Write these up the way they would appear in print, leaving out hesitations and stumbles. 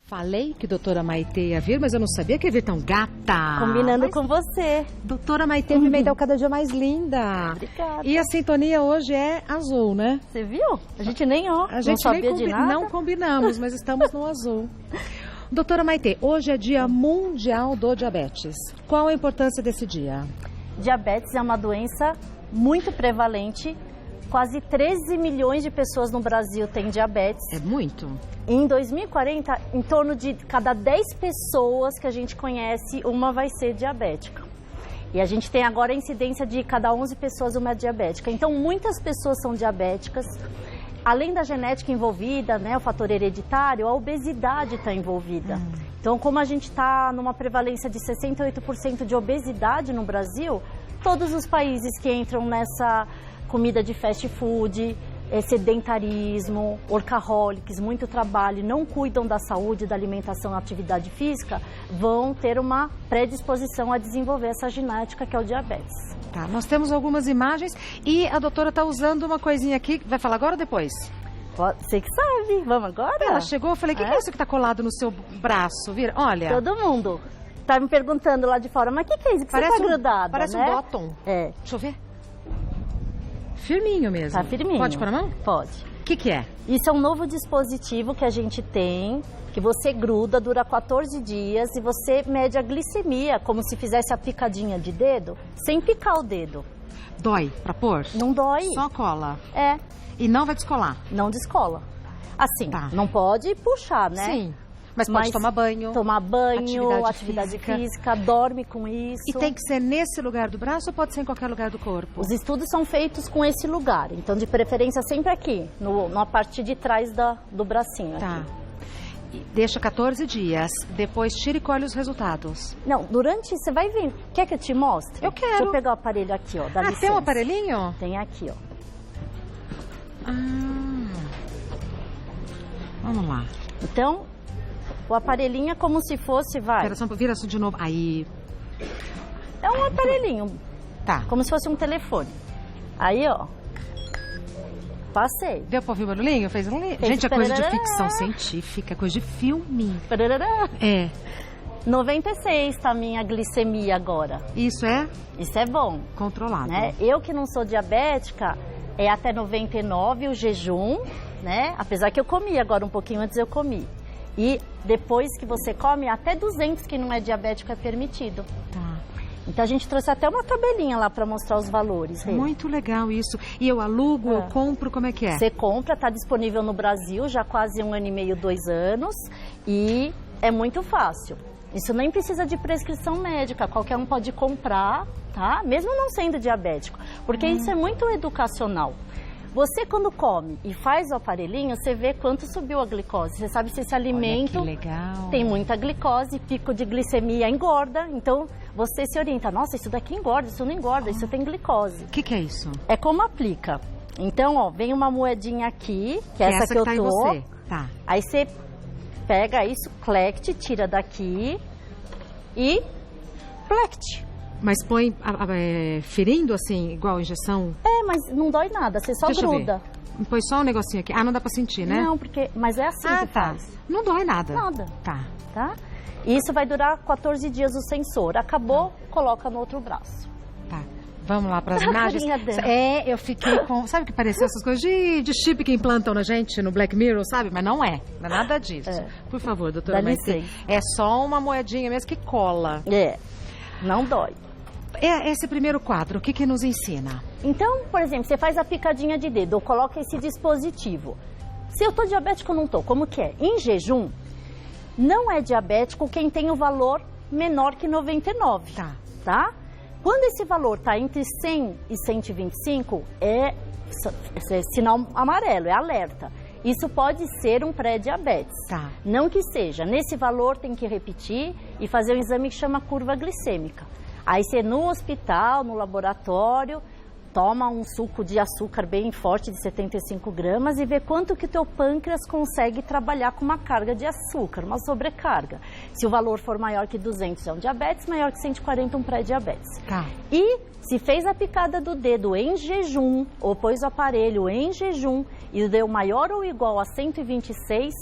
Falei que doutora Maitê ia vir, mas eu não sabia que ia vir tão gata. Combinando com você. Doutora Maitê me deu cada dia mais linda. Obrigada. E a sintonia hoje é azul, né? Você viu? A gente nem A gente não sabia de nada. Não combinamos, mas estamos no azul. Doutora Maitê, hoje é Dia Mundial do Diabetes. Qual a importância desse dia? Diabetes é uma doença muito prevalente. Quase 13 milhões de pessoas no Brasil têm diabetes. É muito? Em 2040, em torno de cada 10 pessoas que a gente conhece, uma vai ser diabética. E a gente tem agora a incidência de cada 11 pessoas uma é diabética. Então, muitas pessoas são diabéticas. Além da genética envolvida, né, o fator hereditário, a obesidade está envolvida. Então, como a gente está numa prevalência de 68% de obesidade no Brasil, todos os países que entram nessa comida de fast food, sedentarismo, workaholics, muito trabalho, não cuidam da saúde, da alimentação e atividade física, vão ter uma predisposição a desenvolver essa genética que é o diabetes. Tá, nós temos algumas imagens e a doutora está usando uma coisinha aqui. Vai falar agora ou depois? Você que sabe. Vamos agora? Ela chegou, eu falei, o que é isso que está colado no seu braço? Vira, olha. Todo mundo tá me perguntando lá de fora, mas o que é isso que parece você tá grudada, parece né? um bottom. É. Deixa eu ver. Firminho mesmo. Tá firminho. Pode pôr na mão? Pode. O que é? Isso é um novo dispositivo que a gente tem, que você gruda, dura 14 dias e você mede a glicemia, como se fizesse a picadinha de dedo, sem picar o dedo. Dói pra pôr? Não dói. Só cola. É. E não vai descolar? Não descola. Assim, Tá. não pode puxar, né? Sim. Mas pode tomar banho. Tomar banho, atividade física, dorme com isso. E tem que ser nesse lugar do braço ou pode ser em qualquer lugar do corpo? Os estudos são feitos com esse lugar, então de preferência sempre aqui, na parte de trás do bracinho. Tá. Aqui. E deixa 14 dias, depois tira e colhe os resultados. Não, durante, você vai ver, quer que eu te mostre? Eu quero. Deixa eu pegar o aparelho aqui, ó, dá licença. Tem um aparelhinho? Tem aqui, ó. Vamos lá. Então, o aparelhinho é como se fosse, Vira só de novo. Aí. É um aparelhinho, Tá. como se fosse um telefone. Aí, ó. Passei. Deu pra ouvir o barulhinho? Fez um... Gente, é coisa de ficção científica, é coisa de filme. Parará. É. 96 tá a minha glicemia agora. Isso é Isso é bom, controlado. né? Eu que não sou diabética, é até 99 o jejum, né? Apesar que eu comi agora um pouquinho antes eu comi. E depois que você come, até 200 que não é diabético é permitido. Tá. Então a gente trouxe até uma tabelinha lá para mostrar os valores. Rê. Muito legal isso. E eu alugo, eu compro, como é que é? Você compra, está disponível no Brasil já há quase 1 ano e meio, 2 anos. E é muito fácil. Isso nem precisa de prescrição médica, qualquer um pode comprar, tá? Mesmo não sendo diabético. Porque isso é muito educacional. Você, quando come e faz o aparelhinho, você vê quanto subiu a glicose. Você sabe se esse alimento Olha que legal. tem muita glicose, pico de glicemia engorda. Então, você se orienta. Nossa, isso daqui engorda, isso não engorda, isso tem glicose. O que é isso? É como aplica. Então, ó, vem uma moedinha aqui, que é essa que eu tá tô. em você. Tá. Aí você pega isso, clect, tira daqui e plect. Mas põe ferindo assim, igual injeção? É, mas não dói nada, você só Deixa eu gruda. ver. Põe só um negocinho aqui. Ah, não dá pra sentir, né? Não, porque... Mas é assim que tá. faz. Não dói nada. Nada. Tá. Tá? E isso vai durar 14 dias o sensor. Acabou, coloca no outro braço. Tá. Vamos lá para as imagens. Dela. Eu fiquei com... Sabe o que pareceu essas coisas de chip que implantam na gente no Black Mirror, sabe? Mas não é. Não é nada disso. Por favor, doutora Dá Maitê. licença. É só uma moedinha mesmo que cola. É, não dói. Esse primeiro quadro, o que nos ensina? Então, por exemplo, você faz a picadinha de dedo ou coloca esse dispositivo. Se eu tô diabético ou não tô, como que é? Em jejum, não é diabético quem tem o valor menor que 99. Tá? Quando esse valor tá entre 100 e 125, é sinal amarelo, é alerta. Isso pode ser um pré-diabetes. Tá. Não que seja. Nesse valor tem que repetir e fazer um exame que chama curva glicêmica. Aí você no hospital, no laboratório, toma um suco de açúcar bem forte de 75 gramas e vê quanto que o teu pâncreas consegue trabalhar com uma carga de açúcar, uma sobrecarga. Se o valor for maior que 200 é um diabetes, maior que 140 um pré-diabetes. Tá. E se fez a picada do dedo em jejum, ou pôs o aparelho em jejum e deu maior ou igual a 126,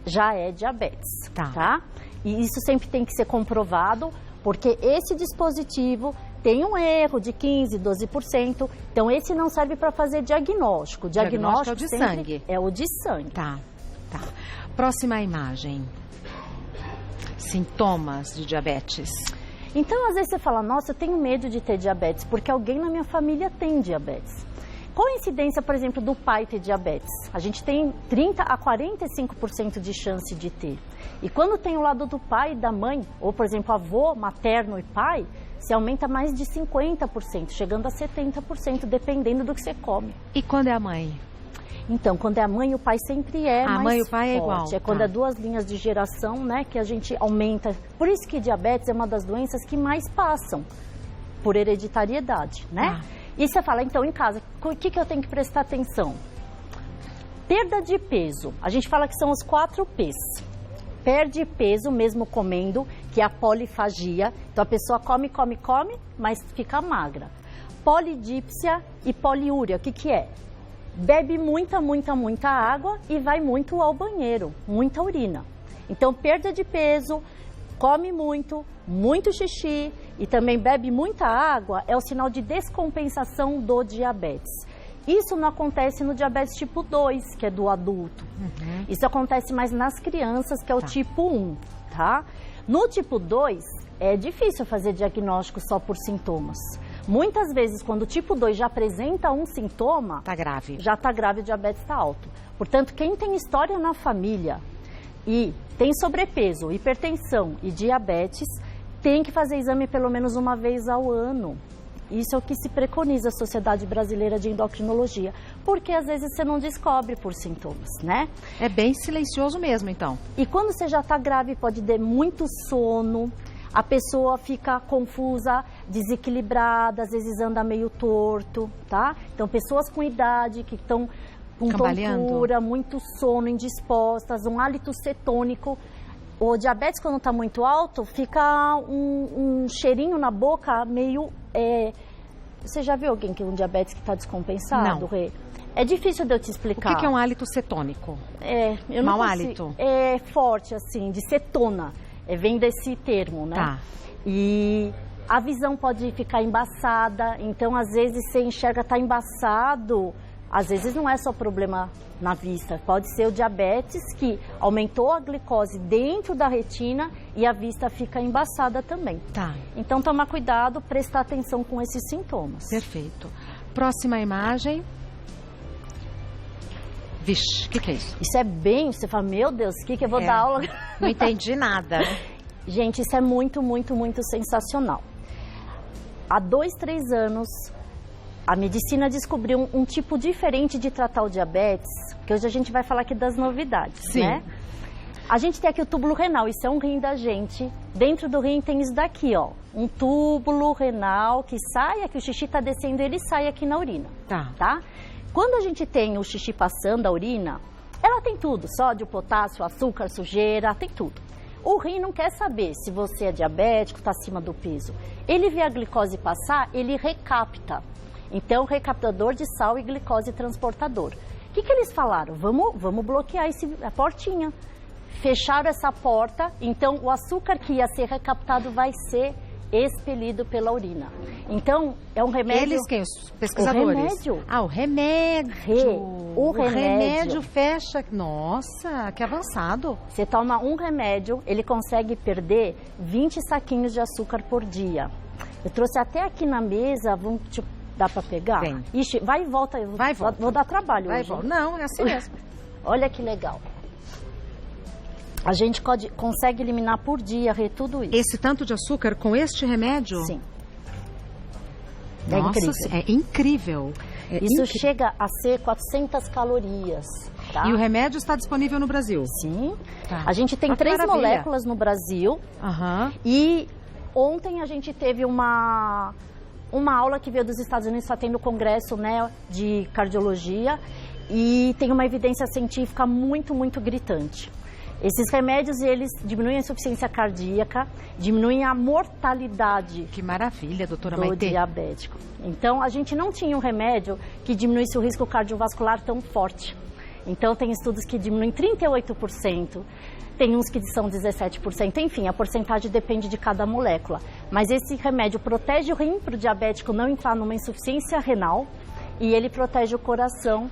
já é diabetes, tá? E isso sempre tem que ser comprovado, porque esse dispositivo tem um erro de 15%, 12%, então esse não serve para fazer diagnóstico. Diagnóstico é o de sangue. É o de sangue. Tá. Próxima imagem. Sintomas de diabetes. Então, às vezes você fala, nossa, eu tenho medo de ter diabetes, porque alguém na minha família tem diabetes. Qual a incidência, por exemplo, do pai ter diabetes? A gente tem 30% a 45% de chance de ter. E quando tem o lado do pai e da mãe, ou, por exemplo, avô, materno e pai, se aumenta mais de 50%, chegando a 70%, dependendo do que você come. E quando é a mãe? Então, quando é a mãe, o pai sempre é mais a mãe e o pai forte. é igual. É quando é duas linhas de geração, né, que a gente aumenta. Por isso que diabetes é uma das doenças que mais passam por hereditariedade, né? E você fala, então, em casa, o que eu tenho que prestar atenção? Perda de peso. A gente fala que são os 4 P's. Perde peso mesmo comendo, que é a polifagia. Então, a pessoa come, mas fica magra. Polidípsia e poliúria, o que é? Bebe muita água e vai muito ao banheiro, muita urina. Então, perda de peso, come muito xixi e também bebe muita água é o sinal de descompensação do diabetes. Isso não acontece no diabetes tipo 2, que é do adulto. Isso acontece mais nas crianças, que é o tipo 1, tá? No tipo 2, é difícil fazer diagnóstico só por sintomas. Muitas vezes, quando o tipo 2 já apresenta um sintoma, já está grave, o diabetes está alto. Portanto, quem tem história na família e tem sobrepeso, hipertensão e diabetes, tem que fazer exame pelo menos uma vez ao ano. Isso é o que se preconiza a Sociedade Brasileira de Endocrinologia, porque às vezes você não descobre por sintomas, né? É bem silencioso mesmo, então. E quando você já está grave, pode ter muito sono, a pessoa fica confusa, desequilibrada, às vezes anda meio torto, tá? Então, pessoas com idade que estão com tontura, muito sono, indispostas, um hálito cetônico. O diabetes, quando está muito alto, fica um cheirinho na boca meio... Você já viu alguém que é um diabetes que está descompensado? Não. Rê? É difícil de eu te explicar. O que é um hálito cetônico? Eu não Mau hálito? É forte, assim, de cetona. Vem desse termo, né? Tá. E a visão pode ficar embaçada, então às vezes você enxerga, tá embaçado, às vezes não é só problema na vista, pode ser o diabetes que aumentou a glicose dentro da retina e a vista fica embaçada também. Tá. Então tomar cuidado, prestar atenção com esses sintomas. Perfeito. Próxima imagem. Vixe, o que é isso? Isso é bem, você fala, meu Deus, o que eu vou dar aula? Não entendi nada. Gente, isso é muito sensacional. Há 2, 3 anos, a medicina descobriu um tipo diferente de tratar o diabetes, que hoje a gente vai falar aqui das novidades, né? A gente tem aqui o túbulo renal, isso é um rim da gente. Dentro do rim tem isso daqui, ó, um túbulo renal que sai, aqui o xixi tá descendo, ele sai aqui na urina, tá? Quando a gente tem o xixi passando, a urina, ela tem tudo, sódio, potássio, açúcar, sujeira, tem tudo. O rim não quer saber se você é diabético, está acima do peso. Ele vê a glicose passar, ele recapta. Então, recaptador de sal e glicose transportador. O que eles falaram? Vamos bloquear a portinha. Fecharam essa porta, então o açúcar que ia ser recaptado vai ser expelido pela urina. Então, é um remédio... Eles quem? Os pesquisadores? O remédio. O remédio. O remédio fecha... Nossa, que avançado. Você toma um remédio, ele consegue perder 20 saquinhos de açúcar por dia. Eu trouxe até aqui na mesa, dá para pegar? Vem. Ixi, vai e volta. Vou dar trabalho hoje. Não, é assim mesmo. Olha que legal. A gente consegue eliminar por dia tudo isso. Esse tanto de açúcar com este remédio? Sim. Nossa, é incrível. Isso chega a ser 400 calorias. Tá? E o remédio está disponível no Brasil? Sim. Tá. A gente tem 3 moléculas no Brasil. E ontem a gente teve uma aula que veio dos Estados Unidos, está tendo congresso, né, de cardiologia. E tem uma evidência científica muito gritante. Esses remédios, eles diminuem a insuficiência cardíaca, diminuem a mortalidade. Que maravilha, doutora do Maitê. Diabético. Então, a gente não tinha um remédio que diminuísse o risco cardiovascular tão forte. Então, tem estudos que diminuem 38%, tem uns que são 17%, enfim, a porcentagem depende de cada molécula. Mas esse remédio protege o rim para o diabético não entrar numa insuficiência renal e ele protege o coração,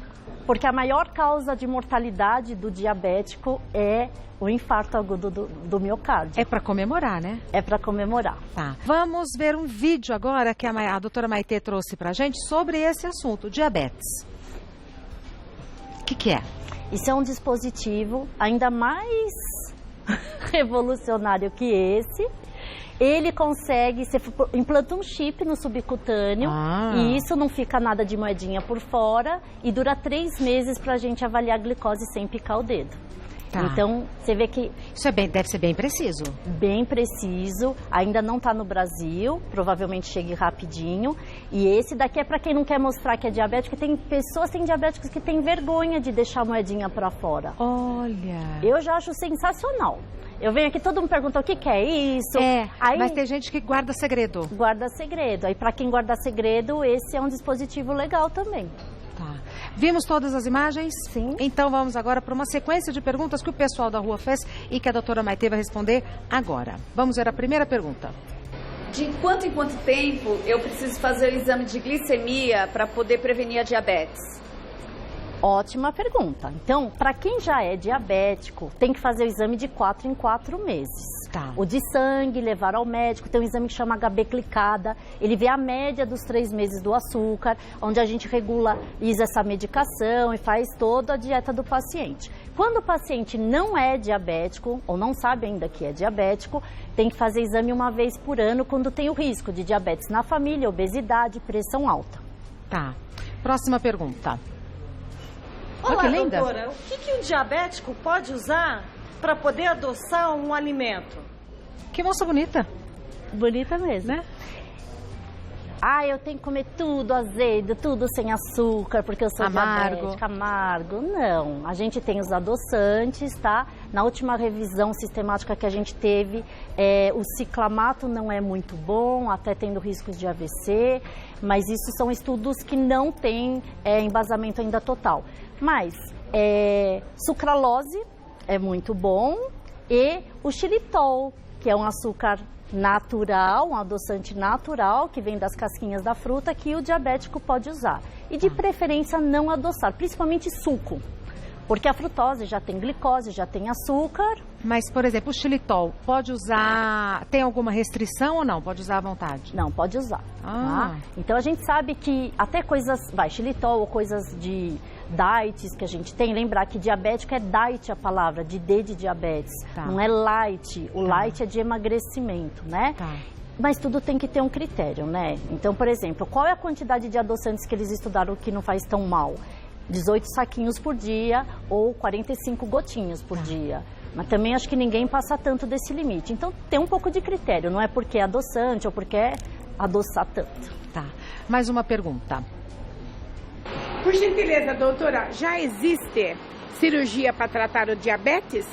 porque a maior causa de mortalidade do diabético é o infarto agudo do miocárdio. É para comemorar, né? É para comemorar. Tá. Vamos ver um vídeo agora que a doutora Maitê trouxe para a gente sobre esse assunto, diabetes. O que é? Isso é um dispositivo ainda mais revolucionário que esse. Ele consegue, você implanta um chip no subcutâneo e isso não fica nada de moedinha por fora e dura 3 meses para a gente avaliar a glicose sem picar o dedo. Tá. Então, você vê que... Isso deve ser bem preciso. Bem preciso, ainda não está no Brasil, provavelmente chegue rapidinho. E esse daqui é para quem não quer mostrar que é diabético, tem pessoas que têm diabéticos que têm vergonha de deixar a moedinha para fora. Olha! Eu já acho sensacional. Eu venho aqui, todo mundo pergunta o que é isso. Aí, mas tem gente que guarda segredo. Guarda segredo. Aí, para quem guarda segredo, esse é um dispositivo legal também. Tá. Vimos todas as imagens? Sim. Então vamos agora para uma sequência de perguntas que o pessoal da rua fez e que a doutora Maitê vai responder agora. Vamos ver a primeira pergunta. De quanto em quanto tempo eu preciso fazer o exame de glicemia para poder prevenir a diabetes? Ótima pergunta. Então, para quem já é diabético, tem que fazer o exame de 4 em 4 meses. Tá. O de sangue, levar ao médico, tem um exame que chama HB glicada. Ele vê a média dos 3 meses do açúcar, onde a gente regulariza essa medicação e faz toda a dieta do paciente. Quando o paciente não é diabético, ou não sabe ainda que é diabético, tem que fazer exame uma vez por ano quando tem o risco de diabetes na família, obesidade, pressão alta. Tá. Próxima pergunta. Olá, doutora, o que um diabético pode usar para poder adoçar um alimento? Que moça bonita. Bonita mesmo, né? Eu tenho que comer tudo azedo, tudo sem açúcar, porque eu sou diabética, amargo. Não, a gente tem os adoçantes, tá? Na última revisão sistemática que a gente teve, o ciclamato não é muito bom, até tendo risco de AVC, mas isso são estudos que não têm embasamento ainda total. Mas sucralose é muito bom e o xilitol, que é um açúcar natural, um adoçante natural que vem das casquinhas da fruta que o diabético pode usar. E de preferência não adoçar, principalmente suco. Porque a frutose já tem glicose, já tem açúcar. Mas, por exemplo, o xilitol, pode usar... Tem alguma restrição ou não? Pode usar à vontade? Não, pode usar. Tá? Então, a gente sabe que até coisas... xilitol ou coisas de diets que a gente tem. Lembrar que diabético é diet a palavra, de D de diabetes. Tá. Não é light. O light é de emagrecimento, né? Tá. Mas tudo tem que ter um critério, né? Então, por exemplo, qual é a quantidade de adoçantes que eles estudaram que não faz tão mal? 18 saquinhos por dia ou 45 gotinhas por dia. Mas também acho que ninguém passa tanto desse limite. Então tem um pouco de critério, não é porque é adoçante ou porque é adoçar tanto. Tá. Mais uma pergunta. Por gentileza, doutora, já existe cirurgia para tratar o diabetes?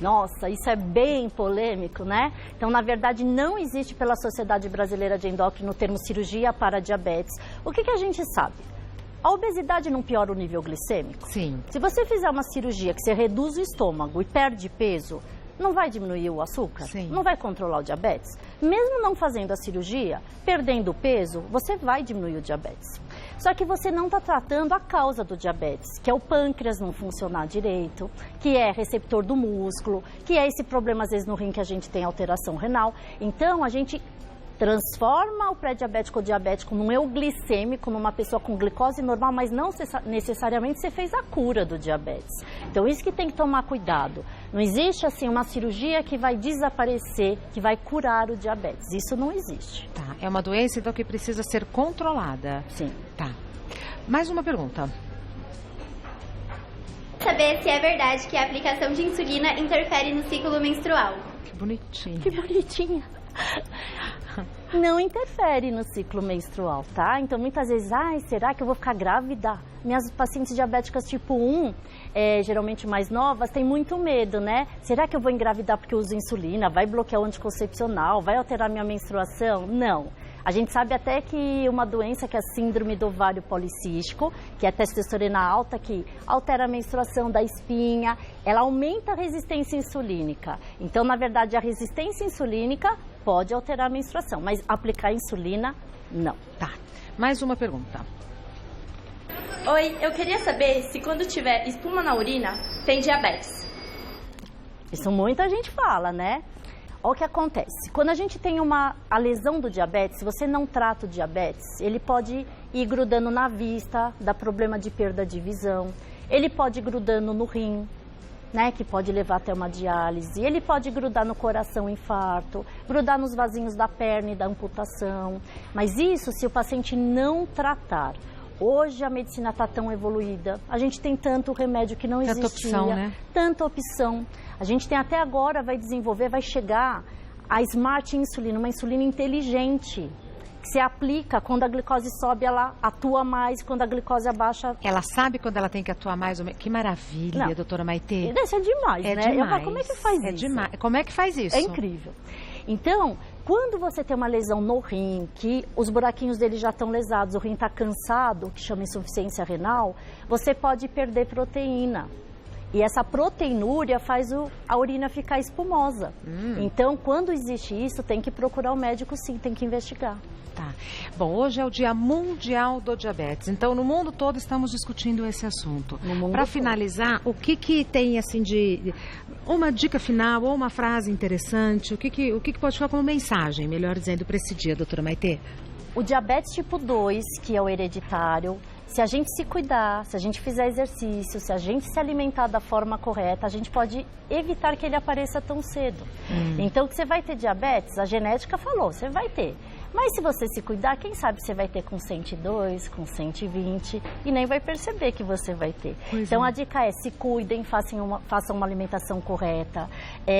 Nossa, isso é bem polêmico, né? Então, na verdade, não existe pela Sociedade Brasileira de Endócrino o termo cirurgia para diabetes. O que a gente sabe? A obesidade não piora o nível glicêmico? Sim. Se você fizer uma cirurgia que você reduz o estômago e perde peso, não vai diminuir o açúcar? Sim. Não vai controlar o diabetes? Mesmo não fazendo a cirurgia, perdendo peso, você vai diminuir o diabetes. Só que você não está tratando a causa do diabetes, que é o pâncreas não funcionar direito, que é receptor do músculo, que é esse problema às vezes no rim que a gente tem alteração renal. Então, a gente transforma o pré-diabético ou diabético num euglicêmico, numa pessoa com glicose normal, mas não necessariamente você fez a cura do diabetes. Então, isso que tem que tomar cuidado. Não existe, assim, uma cirurgia que vai desaparecer, que vai curar o diabetes. Isso não existe. Tá, é uma doença, então, que precisa ser controlada. Sim. Tá. Mais uma pergunta. Saber se é verdade que a aplicação de insulina interfere no ciclo menstrual. Que bonitinha. Que bonitinha. Não interfere no ciclo menstrual, tá? Então, muitas vezes, será que eu vou ficar grávida? Minhas pacientes diabéticas tipo 1, geralmente mais novas, têm muito medo, né? Será que eu vou engravidar porque eu uso insulina? Vai bloquear o anticoncepcional? Vai alterar minha menstruação? Não. A gente sabe até que uma doença que é a síndrome do ovário policístico, que é a testosterona alta, que altera a menstruação da espinha, ela aumenta a resistência insulínica. Então, na verdade, a resistência insulínica pode alterar a menstruação, mas aplicar insulina, não. Tá. Mais uma pergunta. Oi, eu queria saber se quando tiver espuma na urina, tem diabetes. Isso muita gente fala, né? Olha o que acontece. Quando a gente tem a lesão do diabetes, se você não trata o diabetes, ele pode ir grudando na vista, dá problema de perda de visão. Ele pode ir grudando no rim, né, que pode levar até uma diálise. Ele pode grudar no coração, infarto, grudar nos vasinhos da perna e da amputação. Mas isso se o paciente não tratar. Hoje a medicina está tão evoluída, a gente tem tanto remédio que não existia, opção, né? Tanta opção. A gente tem até agora, vai desenvolver, vai chegar a Smart Insulina, uma insulina inteligente, que se aplica quando a glicose sobe, ela atua mais, quando a glicose abaixa... Ela sabe quando ela tem que atuar mais ou menos? Que maravilha, Não. doutora Maitê. Isso é demais, né? Demais. Eu falo, como é que faz isso? Demais. Como é que faz isso? É incrível. Então, quando você tem uma lesão no rim, que os buraquinhos dele já estão lesados, o rim está cansado, que chama insuficiência renal, você pode perder proteína. E essa proteinúria faz a urina ficar espumosa. Então, quando existe isso, tem que procurar o médico sim, tem que investigar. Tá. Bom, hoje é o Dia Mundial do Diabetes. Então, no mundo todo estamos discutindo esse assunto. Para finalizar, o que tem assim de uma dica final ou uma frase interessante? O que pode ficar como mensagem, melhor dizendo, para esse dia, doutora Maitê? O diabetes tipo 2, que é o hereditário, se a gente se cuidar, se a gente fizer exercício, se a gente se alimentar da forma correta, a gente pode evitar que ele apareça tão cedo. Então, que você vai ter diabetes, a genética falou, você vai ter. Mas se você se cuidar, quem sabe você vai ter com 102, com 120 e nem vai perceber que você vai ter. Então a dica é, se cuidem, façam uma alimentação correta,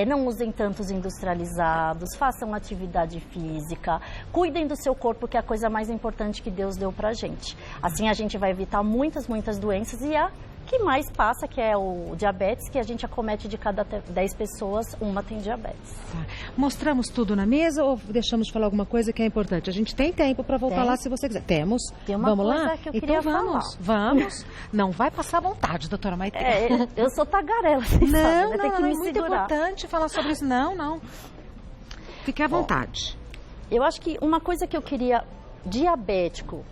não usem tantos industrializados, façam atividade física, cuidem do seu corpo, que é a coisa mais importante que Deus deu pra gente. Assim a gente vai evitar muitas doenças e a que mais passa, que é o diabetes, que a gente acomete de cada 10 pessoas, uma tem diabetes. Tá. Mostramos tudo na mesa ou deixamos de falar alguma coisa que é importante? A gente tem tempo para voltar lá se você quiser. Temos? Tem uma vamos coisa lá? que eu então queria vamos, falar. Vamos. Não vai passar vontade, doutora Maitê. Eu sou tagarela, vocês sabem, né? Tem que não, me é muito segurar. importante falar sobre isso. Não. Fique à vontade. Eu acho que uma coisa que eu queria, diabético,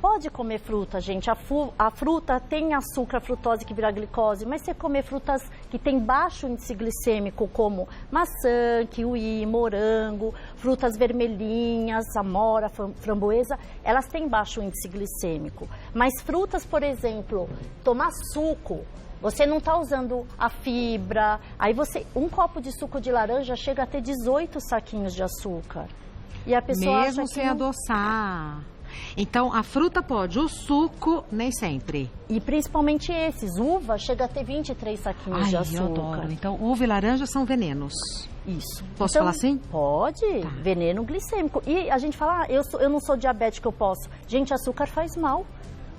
pode comer fruta, gente. A fruta tem açúcar, frutose que vira glicose, mas você comer frutas que tem baixo índice glicêmico, como maçã, kiwi, morango, frutas vermelhinhas, amora, framboesa, elas têm baixo índice glicêmico. Mas frutas, por exemplo, tomar suco, você não está usando a fibra, aí um copo de suco de laranja chega a ter 18 saquinhos de açúcar. E a pessoa mesmo acha que sem adoçar. Então, a fruta pode, o suco, nem sempre. E principalmente esses. Uva chega a ter 23 saquinhos de açúcar. Eu adoro. Então, uva e laranja são venenos. Isso. Posso falar assim? Pode. Tá. Veneno glicêmico. E a gente fala, eu não sou diabético, eu posso. Gente, açúcar faz mal.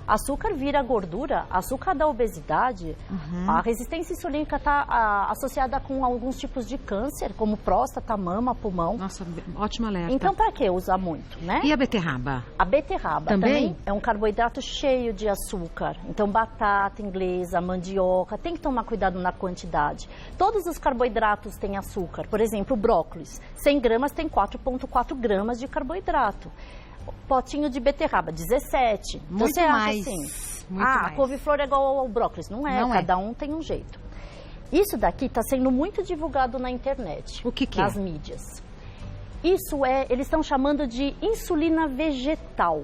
Açúcar vira gordura, açúcar dá obesidade. A resistência insulínica está associada com alguns tipos de câncer, como próstata, mama, pulmão. Nossa, ótimo alerta. Então, para que usar muito, né? E a beterraba? A beterraba também é um carboidrato cheio de açúcar. Então, batata inglesa, mandioca, tem que tomar cuidado na quantidade. Todos os carboidratos têm açúcar. Por exemplo, o brócolis, 100 gramas tem 4,4 gramas de carboidrato. Potinho de beterraba, 17. Muito você mais. acha assim? Muito mais. A couve-flor é igual ao brócolis. Não é, cada um tem um jeito. Isso daqui está sendo muito divulgado na internet. O que nas mídias. Isso eles estão chamando de insulina vegetal.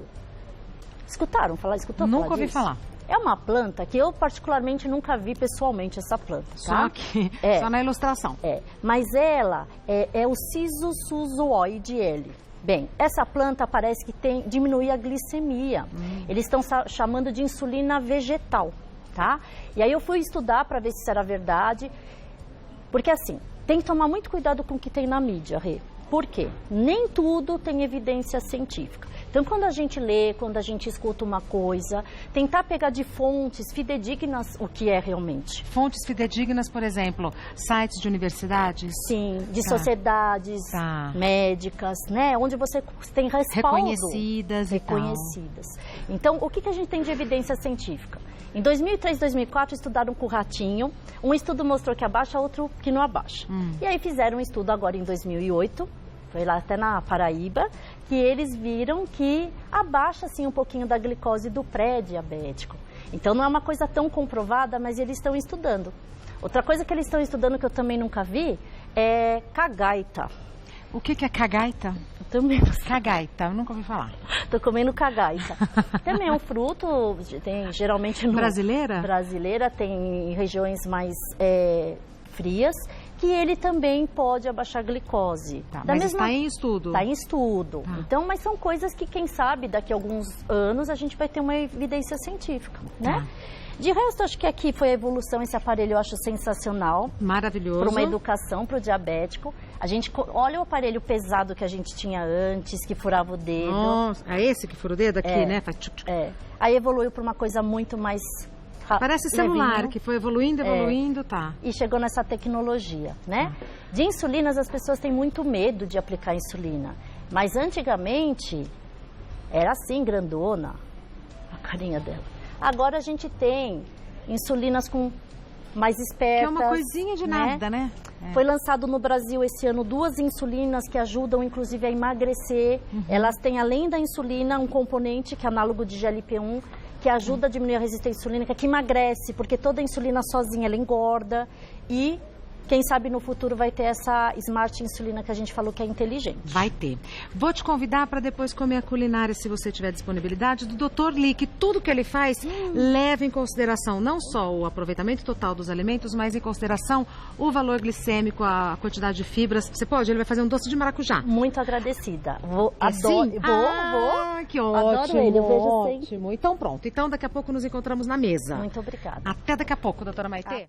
Escutaram falar? Nunca ouvi falar. É uma planta que eu particularmente nunca vi pessoalmente essa planta, tá? Só na ilustração. Mas ela é o Sisosuoide L. Bem, essa planta parece que diminui a glicemia. Eles estão chamando de insulina vegetal, tá? E aí eu fui estudar para ver se isso era verdade. Porque assim, tem que tomar muito cuidado com o que tem na mídia, Rê. Por quê? Nem tudo tem evidência científica. Então, quando a gente lê, quando a gente escuta uma coisa, tentar pegar de fontes fidedignas o que é realmente. Fontes fidedignas, por exemplo, sites de universidades? Sim, de sociedades médicas, né? Onde você tem respaldo. Reconhecidas e tal. Reconhecidas. Então, o que a gente tem de evidência científica? Em 2003, 2004, estudaram com o ratinho. Um estudo mostrou que abaixa, outro que não abaixa. E aí fizeram um estudo agora em 2008, foi lá até na Paraíba, que eles viram que abaixa, assim, um pouquinho da glicose do pré-diabético. Então, não é uma coisa tão comprovada, mas eles estão estudando. Outra coisa que eles estão estudando que eu também nunca vi é cagaita. O que é cagaita? Eu também não sei. Cagaita, eu nunca ouvi falar. Tô comendo cagaita. Também é um fruto, tem geralmente no... Brasileira? Brasileira, tem em regiões mais frias, que ele também pode abaixar a glicose. Mas está em estudo. Está em estudo. Então, mas são coisas que, quem sabe, daqui a alguns anos a gente vai ter uma evidência científica, né? De resto, acho que aqui foi a evolução, esse aparelho eu acho sensacional. Maravilhoso. Para uma educação, para o diabético. A gente olha o aparelho pesado que a gente tinha antes, que furava o dedo. Nossa, é esse que fura o dedo aqui, né? Faz tchuc, tchuc. Aí evoluiu para uma coisa muito mais... Parece celular, que foi evoluindo, tá. E chegou nessa tecnologia, né? De insulinas, as pessoas têm muito medo de aplicar insulina. Mas antigamente, era assim, grandona, a carinha dela. Agora a gente tem insulinas com mais espertas. Que é uma coisinha de nada, né? Foi lançado no Brasil esse ano 2 insulinas que ajudam, inclusive, a emagrecer. Elas têm, além da insulina, um componente que é análogo de GLP-1, que ajuda a diminuir a resistência insulínica, que emagrece, porque toda insulina sozinha ela engorda. E quem sabe no futuro vai ter essa Smart Insulina que a gente falou que é inteligente. Vai ter. Vou te convidar para depois comer a culinária, se você tiver disponibilidade, do Dr. Lee, que tudo que ele faz leva em consideração não só o aproveitamento total dos alimentos, mas em consideração o valor glicêmico, a quantidade de fibras. Você pode? Ele vai fazer um doce de maracujá. Muito agradecida. Vou. Que ótimo. Adoro ele, eu vejo sempre. Então pronto. Então daqui a pouco nos encontramos na mesa. Muito obrigada. Até daqui a pouco, doutora Maitê.